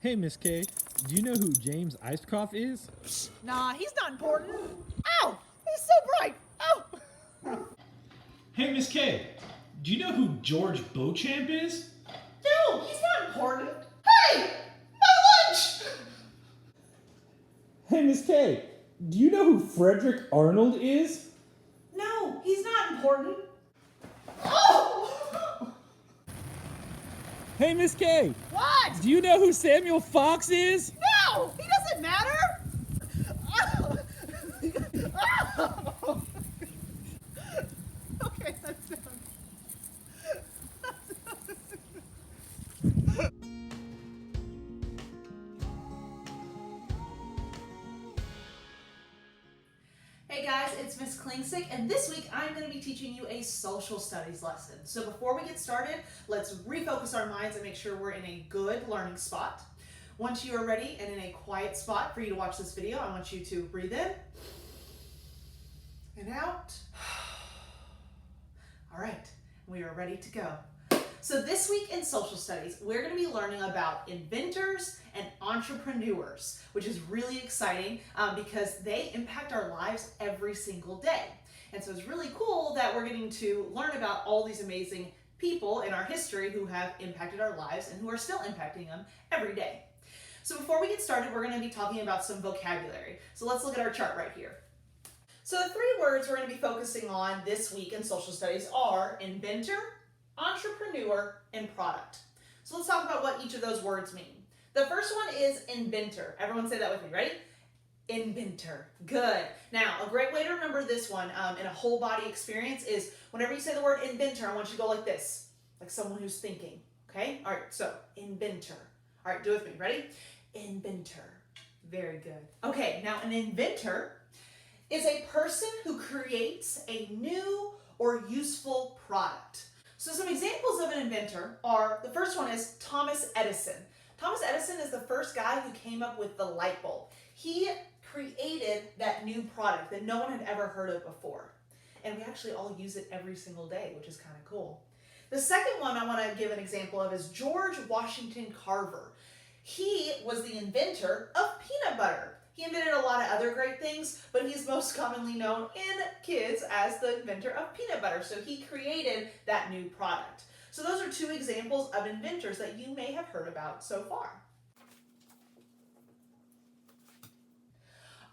Hey, Miss K, do you know who James Icecroft is? Nah, he's not important. Ow! He's so bright! Ow! Hey, Miss K, do you know who George Beauchamp is? No, he's not important. Hey! My lunch! Hey, Miss K, do you know who Frederick Arnold is? No, he's not important. Oh! Hey, Miss K, What? do you know who Samuel Fox is? No! He doesn't matter! Oh! Oh! Okay, that's done. Hey guys, it's Miss Klingsick, and this week I'm going to be teaching you a social studies lesson. So before we get started, let's refocus our minds and make sure we're in a good learning spot. Once you are ready and in a quiet spot for you to watch this video, I want you to breathe in and out. All right, we are ready to go. So this week in social studies, we're going to be learning about inventors and entrepreneurs, which is really exciting because they impact our lives every single day. And so it's really cool that we're getting to learn about all these amazing people in our history who have impacted our lives and who are still impacting them every day. So before we get started, we're going to be talking about some vocabulary. So let's look at our chart right here. So the three words we're going to be focusing on this week in social studies are inventor, entrepreneur, and product. So let's talk about what each of those words mean. The first one is inventor. Everyone say that with me. Ready? Inventor. Good. Now, a great way to remember this one in a whole body experience is whenever you say the word inventor, I want you to go like this, like someone who's thinking. Okay? All right, so inventor. All right, do it with me. Ready? Inventor. Very good. Okay, now an inventor is a person who creates a new or useful product. So some examples of an inventor are, the first one is Thomas Edison. Thomas Edison is the first guy who came up with the light bulb. He created that new product that no one had ever heard of before. And we actually all use it every single day, which is kind of cool. The second one I want to give an example of is George Washington Carver. He was the inventor of peanut butter. He invented a lot of other great things, but he's most commonly known in kids as the inventor of peanut butter. So he created that new product. So those are two examples of inventors that you may have heard about so far.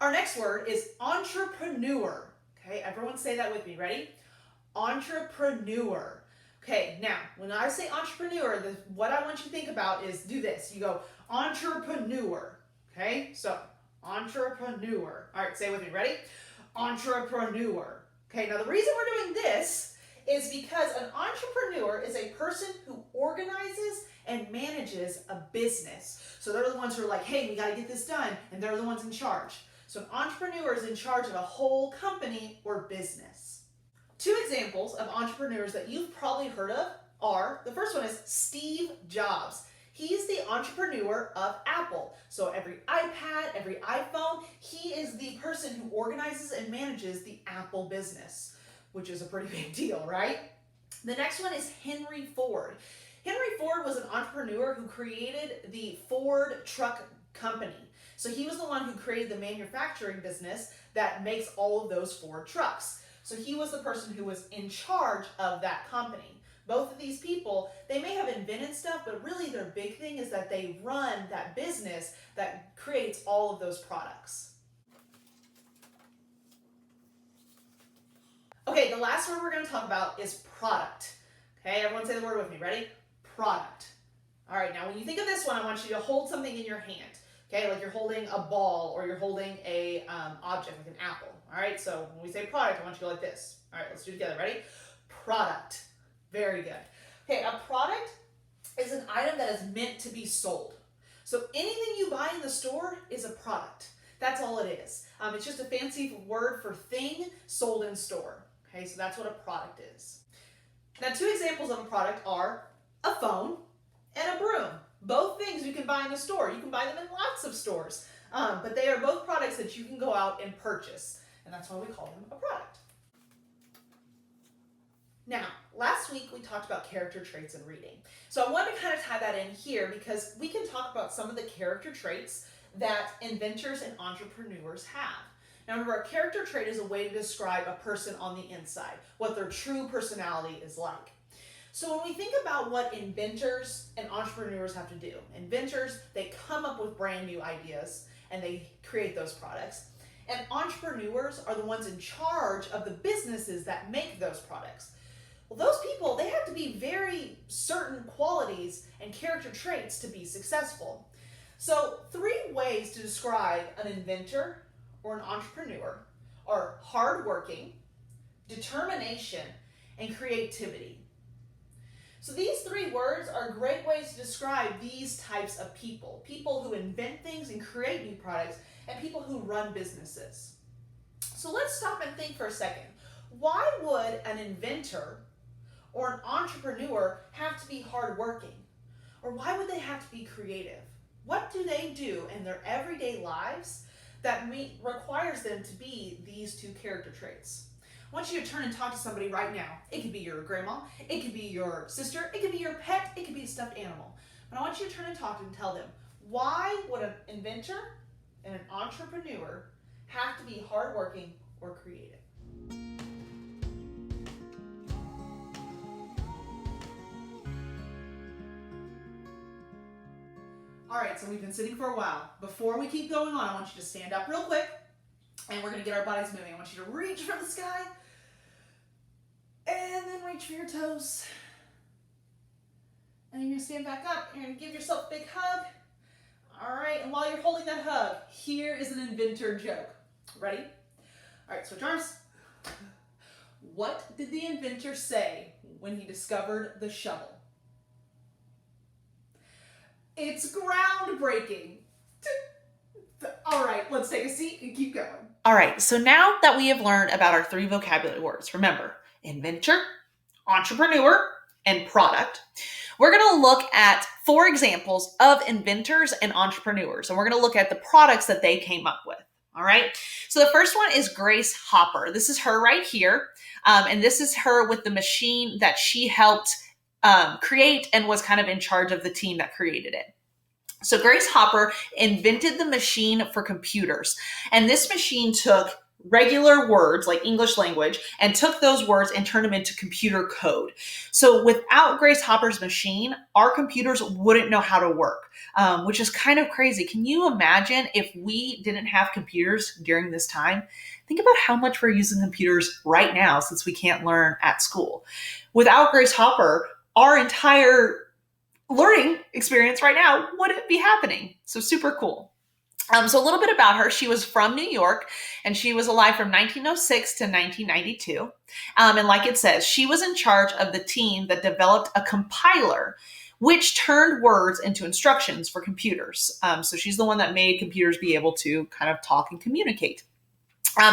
Our next word is entrepreneur. Okay, everyone say that with me. Ready? Entrepreneur. Okay, now when I say entrepreneur, what I want you to think about is do this. You go entrepreneur. Okay, so entrepreneur. All right, say it with me. Ready? Entrepreneur. Okay, now the reason we're doing this is because an entrepreneur is a person who organizes and manages a business. So they're the ones who are like, hey, we got to get this done, and they're the ones in charge. So an entrepreneur is in charge of a whole company or business. Two examples of entrepreneurs that you've probably heard of are, the first one is Steve Jobs. He's the entrepreneur of Apple. So every iPad, every iPhone, he is the person who organizes and manages the Apple business, which is a pretty big deal, right? The next one is Henry Ford. Henry Ford was an entrepreneur who created the Ford truck company. So he was the one who created the manufacturing business that makes all of those Ford trucks. So he was the person who was in charge of that company. Both of these people, they may have invented stuff, but really their big thing is that they run that business that creates all of those products. Okay, the last word we're going to talk about is product. Okay, everyone say the word with me. Ready? Product. All right, now when you think of this one, I want you to hold something in your hand. Okay, like you're holding a ball or you're holding a object like an apple. All right, so when we say product, I want you to go like this. All right, let's do it together. Ready? Product. Very good. Okay, a product is an item that is meant to be sold. So anything you buy in the store is a product. That's all it is. It's just a fancy word for thing sold in store. Okay, so that's what a product is. Now, two examples of a product are a phone and a broom. Both things you can buy in a store. You can buy them in lots of stores, but they are both products that you can go out and purchase, and that's why we call them a product. Now, last week we talked about character traits in reading. So I want to kind of tie that in here because we can talk about some of the character traits that inventors and entrepreneurs have. Now remember, a character trait is a way to describe a person on the inside, what their true personality is like. So when we think about what inventors and entrepreneurs have to do, inventors, they come up with brand new ideas and they create those products. And entrepreneurs are the ones in charge of the businesses that make those products. Well, those people, they have to be very certain qualities and character traits to be successful. So 3 ways to describe an inventor or an entrepreneur are hardworking, determination, and creativity. So these 3 words are great ways to describe these types of people. People who invent things and create new products, and people who run businesses. So let's stop and think for a second. Why would an inventor or an entrepreneur have to be hardworking? Or why would they have to be creative? What do they do in their everyday lives that requires them to be these 2 character traits? I want you to turn and talk to somebody right now. It could be your grandma, it could be your sister, it could be your pet, it could be a stuffed animal. But I want you to turn and talk to them and tell them, why would an inventor and an entrepreneur have to be hardworking or creative? All right, so we've been sitting for a while. Before we keep going on, I want you to stand up real quick, and we're gonna get our bodies moving. I want you to reach for the sky, and then reach for your toes. And then you're gonna stand back up, you're gonna give yourself a big hug. All right, and while you're holding that hug, here is an inventor joke. Ready? All right, switch arms. What did the inventor say when he discovered the shovel? It's groundbreaking. All right, let's take a seat and keep going. All right, so now that we have learned about our 3 vocabulary words, remember, inventor, entrepreneur, and product, we're gonna look at 4 examples of inventors and entrepreneurs, and we're gonna look at the products that they came up with. All right, so the first one is Grace Hopper. This is her right here, and this is her with the machine that she helped create and was kind of in charge of the team that created it. So Grace Hopper invented the machine for computers, and this machine took regular words like English language and took those words and turned them into computer code. So without Grace Hopper's machine, our computers wouldn't know how to work, which is kind of crazy. Can you imagine if we didn't have computers during this time? Think about how much we're using computers right now since we can't learn at school. Without Grace Hopper, our entire learning experience right now wouldn't be happening. So super cool. So a little bit about her. She was from New York, and she was alive from 1906 to 1992. And like it says, she was in charge of the team that developed a compiler, which turned words into instructions for computers. So she's the one that made computers be able to kind of talk and communicate.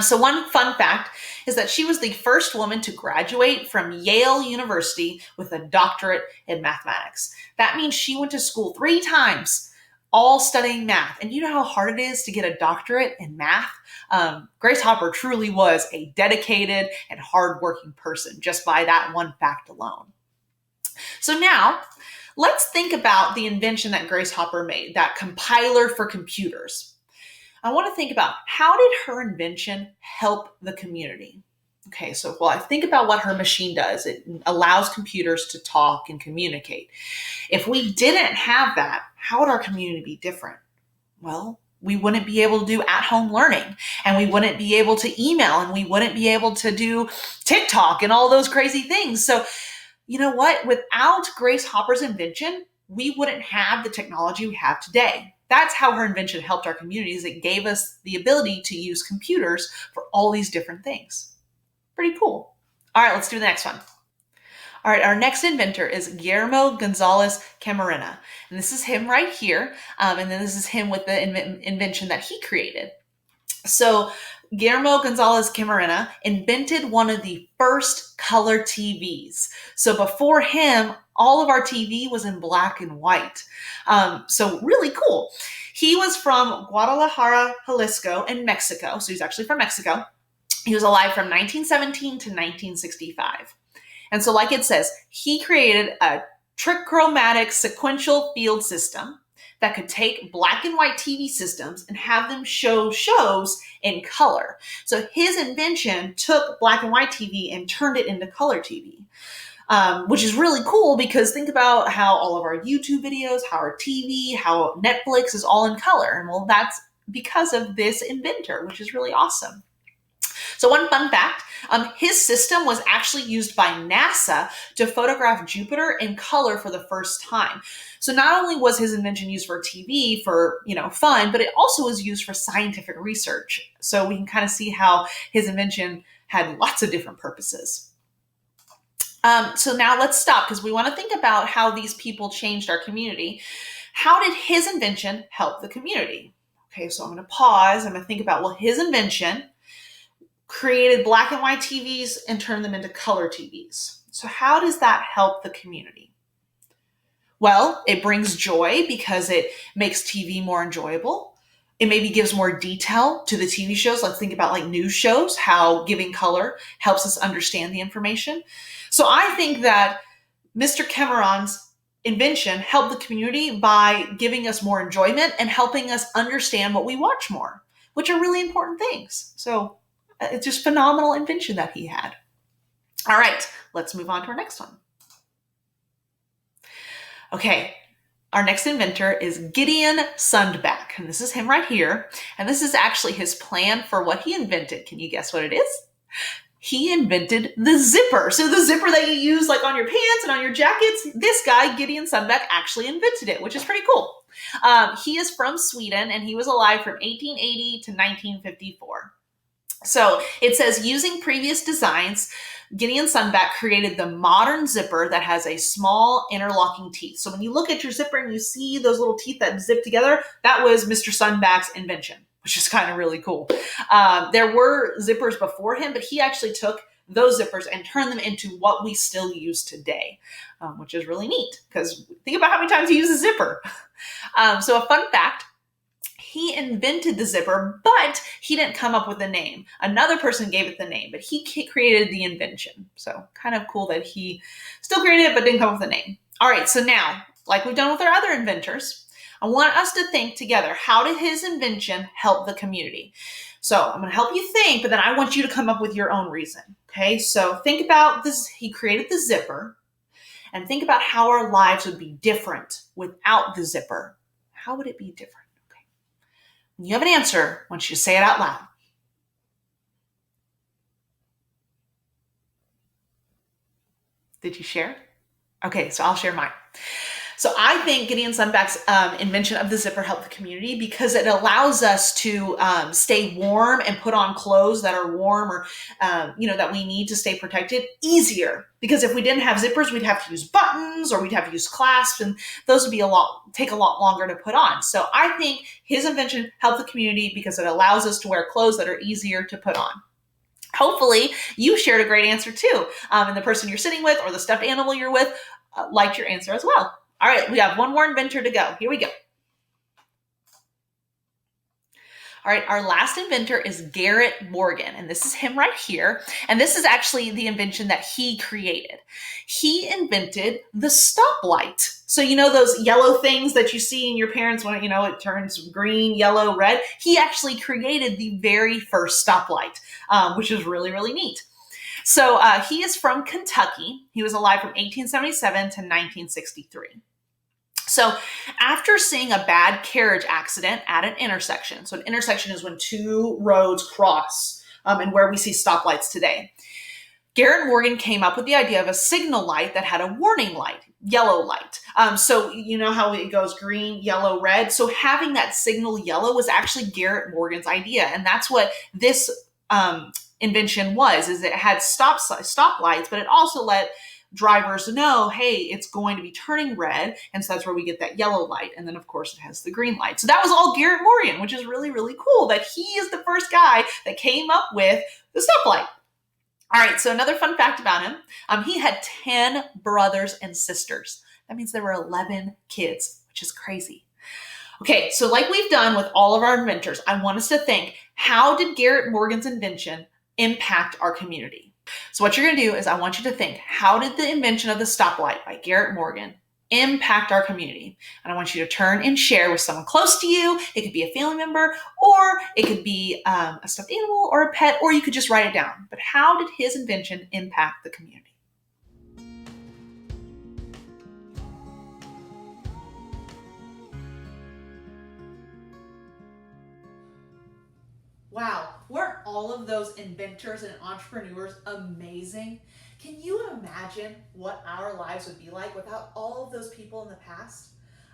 So one fun fact is that she was the first woman to graduate from Yale University with a doctorate in mathematics. That means she went to school 3 times, all studying math. And you know how hard it is to get a doctorate in math? Grace Hopper truly was a dedicated and hardworking person just by that one fact alone. So now let's think about the invention that Grace Hopper made, that compiler for computers. I want to think about how did her invention help the community? Okay, so I think about what her machine does. It allows computers to talk and communicate. If we didn't have that, how would our community be different? Well, we wouldn't be able to do at-home learning, and we wouldn't be able to email, and we wouldn't be able to do TikTok and all those crazy things. So, you know what? Without Grace Hopper's invention, we wouldn't have the technology we have today. That's how her invention helped our communities. It gave us the ability to use computers for all these different things. Pretty cool. All right, let's do the next one. All right, our next inventor is Guillermo Gonzalez Camarena. And this is him right here. And then this is him with the invention that he created. So Guillermo Gonzalez Camarena invented one of the first color TVs. So before him, all of our TV was in black and white. So really cool. He was from Guadalajara, Jalisco in Mexico. So he's actually from Mexico. He was alive from 1917 to 1965. And so like it says, he created a trichromatic sequential field system that could take black and white TV systems and have them show shows in color. So his invention took black and white TV and turned it into color TV. Which is really cool because think about how all of our YouTube videos, how our TV, how Netflix is all in color. And well, that's because of this inventor, which is really awesome. So one fun fact, his system was actually used by NASA to photograph Jupiter in color for the first time. So not only was his invention used for TV for, fun, but it also was used for scientific research. So we can kind of see how his invention had lots of different purposes. So now let's stop because we want to think about how these people changed our community. How did his invention help the community? Okay, so I'm going to pause. I'm going to think about, well, his invention created black and white TVs and turned them into color TVs. So how does that help the community? Well, it brings joy because it makes TV more enjoyable. It maybe gives more detail to the TV shows. Let's think about like news shows, how giving color helps us understand the information. So I think that Mr. Cameron's invention helped the community by giving us more enjoyment and helping us understand what we watch more, which are really important things. So it's just phenomenal invention that he had. All right, let's move on to our next one. Okay. Our next inventor is Gideon Sundberg, and this is him right here. And this is actually his plan for what he invented. Can you guess what it is? He invented the zipper. So the zipper that you use like on your pants and on your jackets, this guy, Gideon Sundberg, actually invented it, which is pretty cool. He is from Sweden, and he was alive from 1880 to 1954. So it says, using previous designs, Gideon Sundberg created the modern zipper that has a small interlocking teeth. So when you look at your zipper and you see those little teeth that zip together, that was Mr. Sundberg's invention, which is kind of really cool. There were zippers before him, but he actually took those zippers and turned them into what we still use today, which is really neat because think about how many times you use a zipper. So a fun fact, he invented the zipper, but he didn't come up with the name. Another person gave it the name, but he created the invention. So kind of cool that he still created it, but didn't come up with the name. All right, so now, like we've done with our other inventors, I want us to think together, how did his invention help the community? So I'm going to help you think, but then I want you to come up with your own reason. Okay, so think about this. He created the zipper, and think about how our lives would be different without the zipper. How would it be different? When you have an answer, I want you to say it out loud. Did you share? Okay, so I'll share mine. So I think Gideon Sundberg's invention of the zipper helped the community because it allows us to stay warm and put on clothes that are warm or, that we need to stay protected easier. Because if we didn't have zippers, we'd have to use buttons or we'd have to use clasps, and those would be take a lot longer to put on. So I think his invention helped the community because it allows us to wear clothes that are easier to put on. Hopefully you shared a great answer too. And the person you're sitting with or the stuffed animal you're with liked your answer as well. All right, we have one more inventor to go. Here we go. All right, our last inventor is Garrett Morgan, and this is him right here. And this is actually the invention that he created. He invented the stoplight. So those yellow things that you see in your parents when it turns green, yellow, red? He actually created the very first stoplight, which is really, really neat. So he is from Kentucky. He was alive from 1877 to 1963. So after seeing a bad carriage accident at an intersection, so an intersection is when two roads cross and where we see stoplights today, Garrett Morgan came up with the idea of a signal light that had a warning light, yellow light. So you know how it goes green, yellow, red. So having that signal yellow was actually Garrett Morgan's idea. And that's what this invention is it had stoplights, but it also let drivers know, hey, it's going to be turning red. And so that's where we get that yellow light. And then of course it has the green light. So that was all Garrett Morgan, which is really, really cool that he is the first guy that came up with the stoplight. All right, so another fun fact about him, he had 10 brothers and sisters. That means there were 11 kids, which is crazy. Okay, so like we've done with all of our inventors, I want us to think, how did Garrett Morgan's invention impact our community? So what you're going to do is I want you to think, how did the invention of the stoplight by Garrett Morgan impact our community? And I want you to turn and share with someone close to you. It could be a family member, or it could be a stuffed animal or a pet, or you could just write it down. But how did his invention impact the community? Wow, weren't all of those inventors and entrepreneurs amazing? Can you imagine what our lives would be like without all of those people in the past?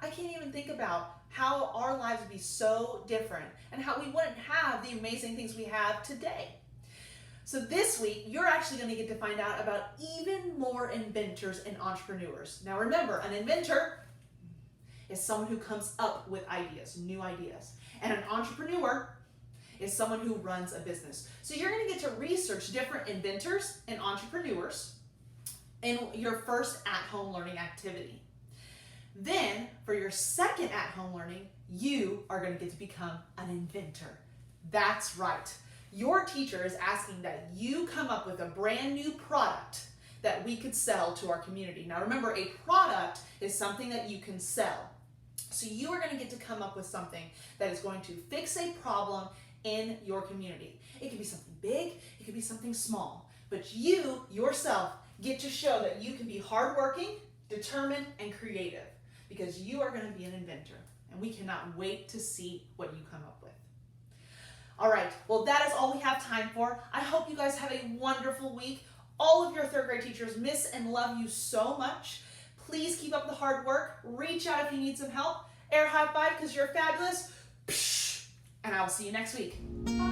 I can't even think about how our lives would be so different and how we wouldn't have the amazing things we have today. So this week, you're actually going to get to find out about even more inventors and entrepreneurs. Now remember, an inventor is someone who comes up with ideas, new ideas. And an entrepreneur is someone who runs a business. So you're going to get to research different inventors and entrepreneurs in your first at-home learning activity. Then, for your second at-home learning, you are going to get to become an inventor. That's right. Your teacher is asking that you come up with a brand new product that we could sell to our community. Now remember, a product is something that you can sell. So you are going to get to come up with something that is going to fix a problem in your community. It could be something big, it could be something small, but you yourself get to show that you can be hardworking, determined, and creative, because you are going to be an inventor, and we cannot wait to see what you come up with. All right, well, that is all we have time for. I hope you guys have a wonderful week. All of your third grade teachers miss and love you so much. Please keep up the hard work. Reach out if you need some help. Air high five because you're fabulous. And I will see you next week. Bye.